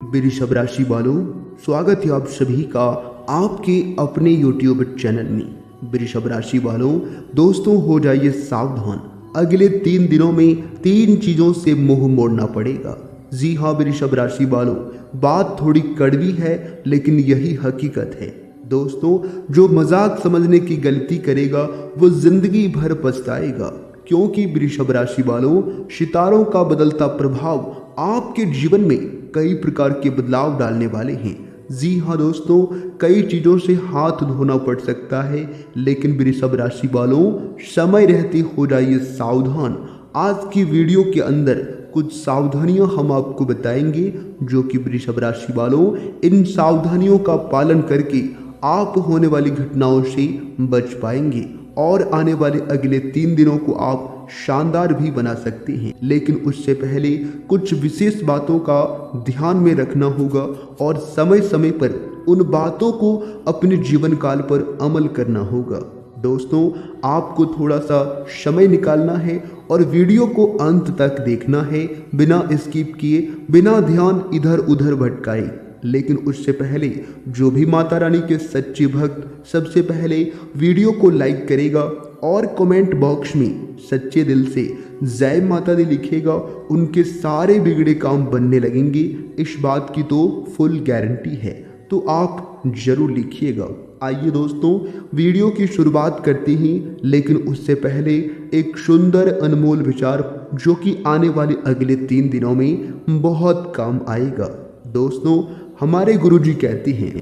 वृषभ राशि वालों, स्वागत है आप सभी का आपके अपने YouTube चैनल में। वृषभ राशि वालों, दोस्तों हो जाइए सावधान, अगले 3 दिनों में 3 चीजों से मुंह मोड़ना पड़ेगा। जी हाँ वृषभ राशि वालों, बात थोड़ी कड़वी है लेकिन यही हकीकत है। दोस्तों, जो मजाक समझने की गलती करेगा वो जिंदगी भर पछताएगा, क्योंकि वृषभ राशि वालों, सितारों का बदलता प्रभाव आपके जीवन में कई प्रकार के बदलाव डालने वाले हैं। जी हाँ दोस्तों, कई चीज़ों से हाथ धोना पड़ सकता है, लेकिन वृषभ राशि वालों समय रहते हो जाइए सावधान। आज की वीडियो के अंदर कुछ सावधानियां हम आपको बताएंगे, जो कि वृषभ राशि वालों, इन सावधानियों का पालन करके आप होने वाली घटनाओं से बच पाएंगे और आने वाले अगले 3 दिनों को आप शानदार भी बना सकते हैं। लेकिन उससे पहले कुछ विशेष बातों का ध्यान में रखना होगा और समय समय पर उन बातों को अपने जीवन काल पर अमल करना होगा। दोस्तों, आपको थोड़ा सा समय निकालना है और वीडियो को अंत तक देखना है, बिना स्किप किए, बिना ध्यान इधर उधर भटकाए। लेकिन उससे पहले जो भी माता रानी के सच्चे भक्त सबसे पहले वीडियो को लाइक करेगा और कमेंट बॉक्स में सच्चे दिल से जय माता दी लिखेगा, उनके सारे बिगड़े काम बनने लगेंगे। इस बात की तो फुल गारंटी है, तो आप जरूर लिखिएगा। आइए दोस्तों, वीडियो की शुरुआत करते हैं, लेकिन उससे पहले एक सुंदर अनमोल विचार जो कि आने वाले अगले 3 दिनों में बहुत काम आएगा। दोस्तों, हमारे गुरुजी कहते हैं,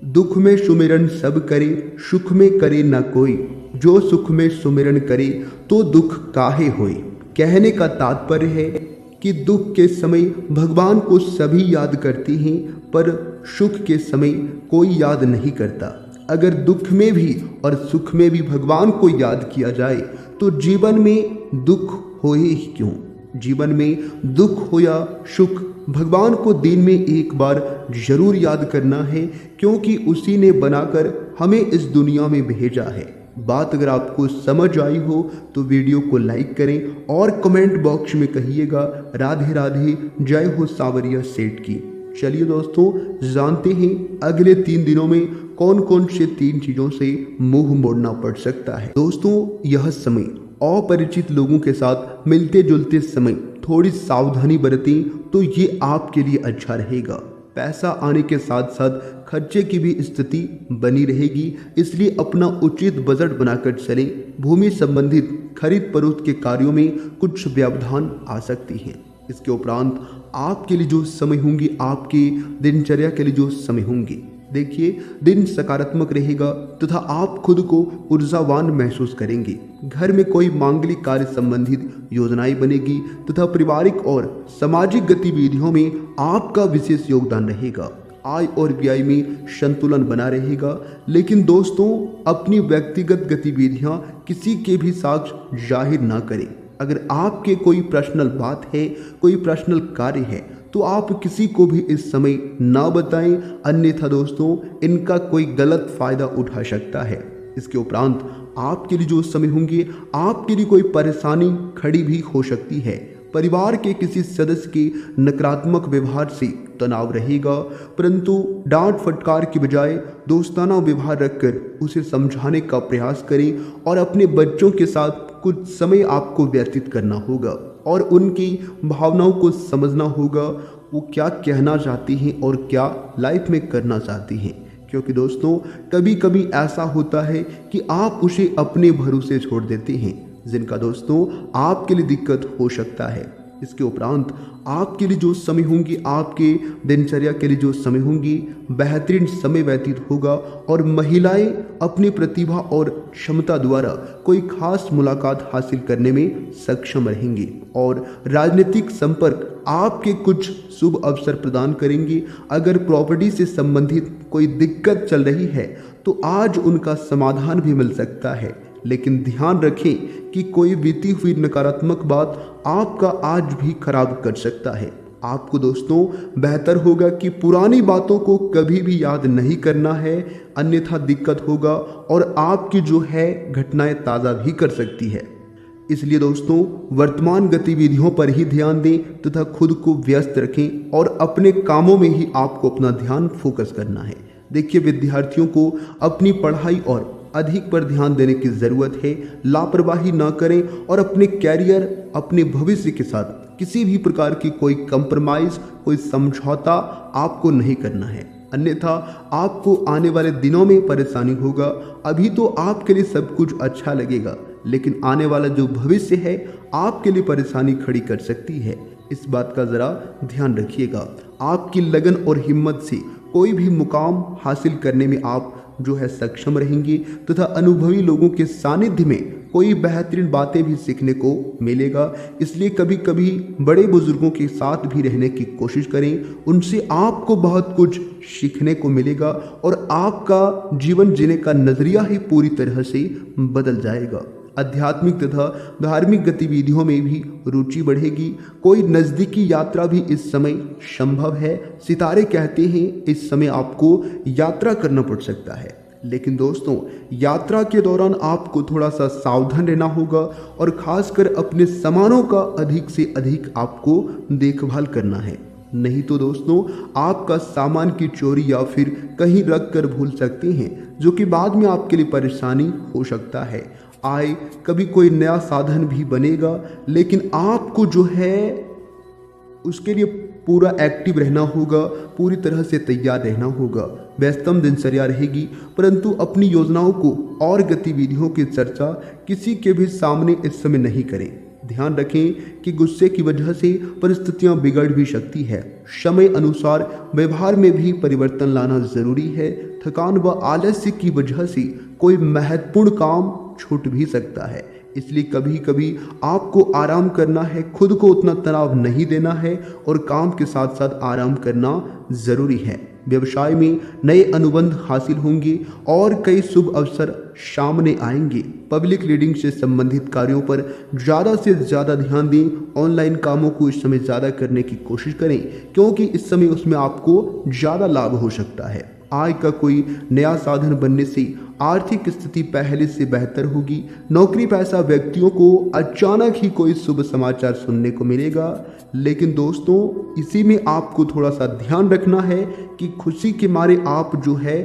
दुख में सुमिरन सब करे, सुख में करे न कोई, जो सुख में सुमिरन करे तो दुख काहे होए। कहने का तात्पर्य है कि दुख के समय भगवान को सभी याद करते हैं, पर सुख के समय कोई याद नहीं करता। अगर दुख में भी और सुख में भी भगवान को याद किया जाए तो जीवन में दुख होए ही क्यों। जीवन में दुख हो या सुख, भगवान को दिन में एक बार जरूर याद करना है, क्योंकि उसी ने बनाकर हमें इस दुनिया में भेजा है। बात अगर आपको समझ आई हो तो वीडियो को लाइक करें और कमेंट बॉक्स में कहिएगा राधे राधे, जय हो सावरिया सेठ की। चलिए दोस्तों, जानते हैं अगले 3 दिनों में कौन कौन से 3 चीजों से मुंह मोड़ना पड़ सकता है। दोस्तों, यह समय अपरिचित लोगों के साथ मिलते जुलते समय थोड़ी सावधानी बरतें तो ये आपके लिए अच्छा रहेगा। पैसा आने के साथ साथ खर्चे की भी स्थिति बनी रहेगी, इसलिए अपना उचित बजट बनाकर चलें। भूमि संबंधित खरीद फरोख्त के कार्यों में कुछ व्यवधान आ सकती है। इसके उपरांत आपके लिए जो समय होंगे, आपके दिनचर्या के लिए जो समय होंगे, देखिए दिन सकारात्मक रहेगा तथा आप खुद को ऊर्जावान महसूस करेंगे। घर में कोई मांगलिक कार्य संबंधित योजनाएं बनेगी तथा पारिवारिक और सामाजिक गतिविधियों में आपका विशेष योगदान रहेगा। आय और व्यय में संतुलन बना रहेगा। लेकिन दोस्तों, अपनी व्यक्तिगत गतिविधियां किसी के भी साथ जाहिर ना करें। अगर आपके कोई पर्सनल बात है, कोई पर्सनल कार्य है, तो आप किसी को भी इस समय ना बताएं, अन्यथा दोस्तों इनका कोई गलत फायदा उठा सकता है। इसके उपरांत आपके लिए जो समय होंगे, आपके लिए कोई परेशानी खड़ी भी हो सकती है। परिवार के किसी सदस्य के नकारात्मक व्यवहार से तनाव रहेगा, परंतु डांट फटकार की बजाय दोस्ताना व्यवहार रखकर उसे समझाने का प्रयास करें और अपने बच्चों के साथ कुछ समय आपको व्यतीत करना होगा और उनकी भावनाओं को समझना होगा, वो क्या कहना चाहती हैं और क्या लाइफ में करना चाहती हैं। क्योंकि दोस्तों, कभी कभी ऐसा होता है कि आप उसे अपने भरोसे छोड़ देते हैं, जिनका दोस्तों आपके लिए दिक्कत हो सकता है। इसके उपरांत आपके लिए जो समय होंगी, आपके दिनचर्या के लिए जो समय होंगी, बेहतरीन समय व्यतीत होगा और महिलाएं अपनी प्रतिभा और क्षमता द्वारा कोई खास मुलाकात हासिल करने में सक्षम रहेंगी और राजनीतिक संपर्क आपके कुछ शुभ अवसर प्रदान करेंगे। अगर प्रॉपर्टी से संबंधित कोई दिक्कत चल रही है तो आज उनका समाधान भी मिल सकता है। लेकिन ध्यान रखें कि कोई बीती हुई नकारात्मक बात आपका आज भी खराब कर सकता है। आपको दोस्तों बेहतर होगा कि पुरानी बातों को कभी भी याद नहीं करना है, अन्यथा दिक्कत होगा और आपकी जो है घटनाएं ताज़ा भी कर सकती है। इसलिए दोस्तों वर्तमान गतिविधियों पर ही ध्यान दें तथा खुद को व्यस्त रखें और अपने कामों में ही आपको अपना ध्यान फोकस करना है। देखिए विद्यार्थियों को अपनी पढ़ाई और अधिक पर ध्यान देने की ज़रूरत है। लापरवाही ना करें और अपने कैरियर, अपने भविष्य के साथ किसी भी प्रकार की कोई कंप्रोमाइज़, कोई समझौता आपको नहीं करना है, अन्यथा आपको आने वाले दिनों में परेशानी होगा। अभी तो आपके लिए सब कुछ अच्छा लगेगा, लेकिन आने वाला जो भविष्य है आपके लिए परेशानी खड़ी कर सकती है। इस बात का ज़रा ध्यान रखिएगा। आपकी लगन और हिम्मत से कोई भी मुकाम हासिल करने में आप जो है सक्षम रहेंगे तथा अनुभवी लोगों के सानिध्य में कोई बेहतरीन बातें भी सीखने को मिलेगा। इसलिए कभी कभी बड़े बुजुर्गों के साथ भी रहने की कोशिश करें, उनसे आपको बहुत कुछ सीखने को मिलेगा और आपका जीवन जीने का नज़रिया ही पूरी तरह से बदल जाएगा। आध्यात्मिक तथा धार्मिक गतिविधियों में भी रुचि बढ़ेगी। कोई नज़दीकी यात्रा भी इस समय संभव है। सितारे कहते हैं इस समय आपको यात्रा करना पड़ सकता है, लेकिन दोस्तों यात्रा के दौरान आपको थोड़ा सा सावधान रहना होगा और खासकर अपने सामानों का अधिक से अधिक आपको देखभाल करना है। नहीं तो दोस्तों आपका सामान की चोरी या फिर कहीं रख कर भूल सकते हैं, जो कि बाद में आपके लिए परेशानी हो सकता है। आए कभी कोई नया साधन भी बनेगा, लेकिन आपको जो है उसके लिए पूरा एक्टिव रहना होगा, पूरी तरह से तैयार रहना होगा। व्यस्तम दिनचर्या रहेगी, परंतु अपनी योजनाओं को और गतिविधियों की चर्चा किसी के भी सामने इस समय नहीं करें। ध्यान रखें कि गुस्से की वजह से परिस्थितियां बिगड़ भी सकती है। समय अनुसार व्यवहार में भी परिवर्तन लाना जरूरी है। थकान व आलस्य की वजह से कोई महत्वपूर्ण काम छूट भी सकता है, इसलिए कभी कभी आपको आराम करना है, खुद को उतना तनाव नहीं देना है और काम के साथ साथ आराम करना ज़रूरी है। व्यवसाय में नए अनुबंध हासिल होंगे और कई शुभ अवसर सामने आएंगे। पब्लिक रीडिंग से संबंधित कार्यों पर ज़्यादा से ज़्यादा ध्यान दें। ऑनलाइन कामों को इस समय ज़्यादा करने की कोशिश करें, क्योंकि इस समय उसमें आपको ज़्यादा लाभ हो सकता है। आय का कोई नया साधन बनने से आर्थिक स्थिति पहले से बेहतर होगी। नौकरी पेशा व्यक्तियों को अचानक ही कोई शुभ समाचार सुनने को मिलेगा, लेकिन दोस्तों इसी में आपको थोड़ा सा ध्यान रखना है कि खुशी के मारे आप जो है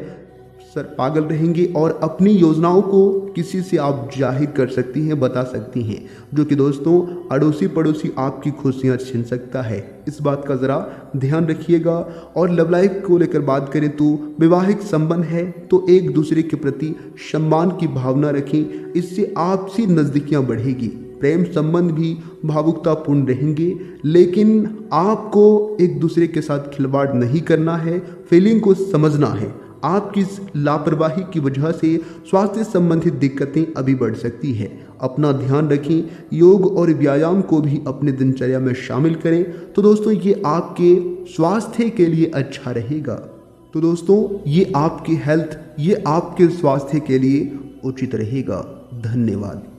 सर पागल रहेंगे और अपनी योजनाओं को किसी से आप जाहिर कर सकती हैं, बता सकती हैं, जो कि दोस्तों अड़ोसी पड़ोसी आपकी खुशियां छीन सकता है। इस बात का ज़रा ध्यान रखिएगा। और लव लाइफ को लेकर बात करें तो वैवाहिक संबंध है तो एक दूसरे के प्रति सम्मान की भावना रखें, इससे आपसी नज़दीकियाँ बढ़ेगी। प्रेम संबंध भी भावुकतापूर्ण रहेंगे, लेकिन आपको एक दूसरे के साथ खिलवाड़ नहीं करना है, फीलिंग को समझना है। आपकी इस लापरवाही की वजह से स्वास्थ्य संबंधित दिक्कतें अभी बढ़ सकती है। अपना ध्यान रखें। योग और व्यायाम को भी अपने दिनचर्या में शामिल करें, तो दोस्तों ये आपके स्वास्थ्य के लिए अच्छा रहेगा। तो दोस्तों ये आपकी हेल्थ, ये आपके स्वास्थ्य के लिए उचित रहेगा। धन्यवाद।